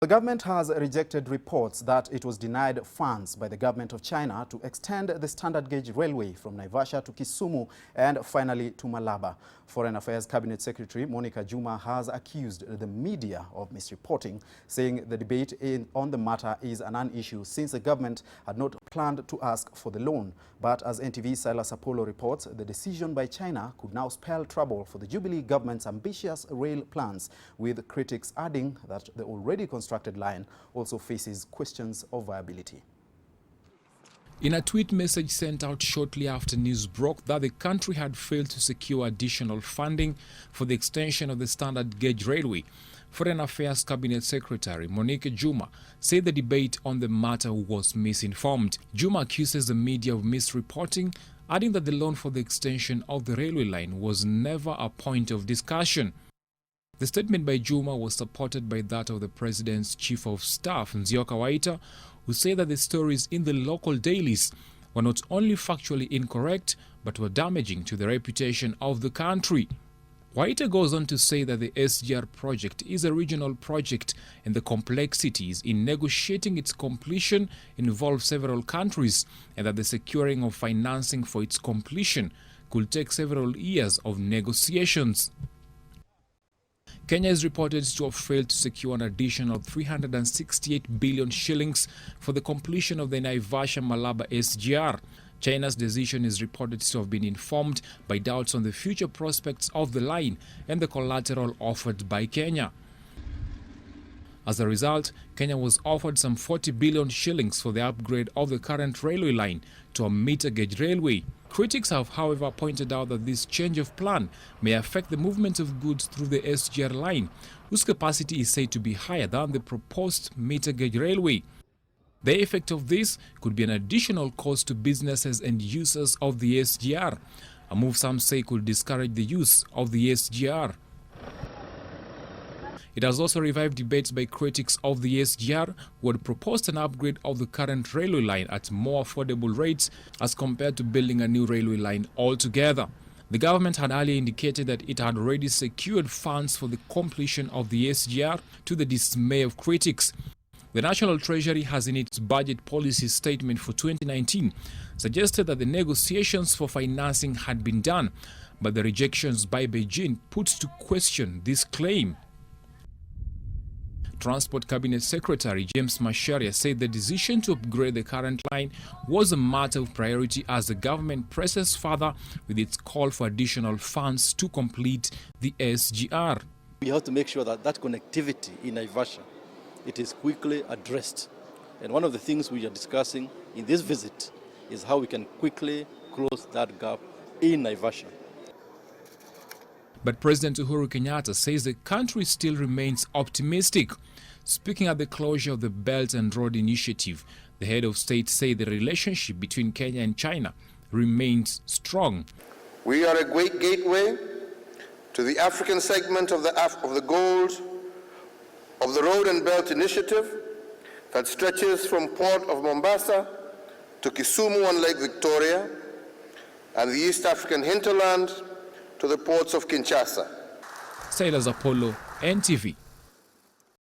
The government has rejected reports that it was denied funds by the government of China to extend the standard gauge railway from Naivasha to Kisumu and finally to Malaba. Foreign Affairs Cabinet Secretary Monica Juma has accused the media of misreporting, saying the debate on the matter is a non-issue since the government had not planned to ask for the loan. But as NTV's Silas Apollo reports, the decision by China could now spell trouble for the Jubilee government's ambitious rail plans, with critics adding that the already constructed line also faces questions of viability. In a tweet message sent out shortly after news broke that the country had failed to secure additional funding for the extension of the standard gauge railway, Foreign Affairs Cabinet Secretary Monica Juma said the debate on the matter was misinformed. Juma accuses the media of misreporting, adding that the loan for the extension of the railway line was never a point of discussion. The statement by Juma was supported by that of the President's Chief of Staff, Nzioka Waita, who said that the stories in the local dailies were not only factually incorrect, but were damaging to the reputation of the country. Waita goes on to say that the SGR project is a regional project and the complexities in negotiating its completion involve several countries, and that the securing of financing for its completion could take several years of negotiations. Kenya is reported to have failed to secure an additional 368 billion shillings for the completion of the Naivasha-Malaba SGR. China's decision is reported to have been informed by doubts on the future prospects of the line and the collateral offered by Kenya. As a result, Kenya was offered some 40 billion shillings for the upgrade of the current railway line to a meter gauge railway. Critics have, however, pointed out that this change of plan may affect the movement of goods through the SGR line, whose capacity is said to be higher than the proposed meter gauge railway. The effect of this could be an additional cost to businesses and users of the SGR, a move some say could discourage the use of the SGR. It has also revived debates by critics of the SGR, who had proposed an upgrade of the current railway line at more affordable rates as compared to building a new railway line altogether. The government had earlier indicated that it had already secured funds for the completion of the SGR, to the dismay of critics. The National Treasury has, in its budget policy statement for 2019, suggested that the negotiations for financing had been done, but the rejections by Beijing puts to question this claim. Transport Cabinet Secretary James Macharia said the decision to upgrade the current line was a matter of priority as the government presses further with its call for additional funds to complete the SGR. We have to make sure that that connectivity in Naivasha, it is quickly addressed. And one of the things we are discussing in this visit is how we can quickly close that gap in Naivasha. But President Uhuru Kenyatta says the country still remains optimistic. Speaking at the closure of the Belt and Road Initiative, the head of state said the relationship between Kenya and China remains strong. We are a great gateway to the African segment of the goals of the Road and Belt Initiative that stretches from Port of Mombasa to Kisumu on Lake Victoria and the East African hinterland to the ports of Kinshasa. Silas Apollo, NTV.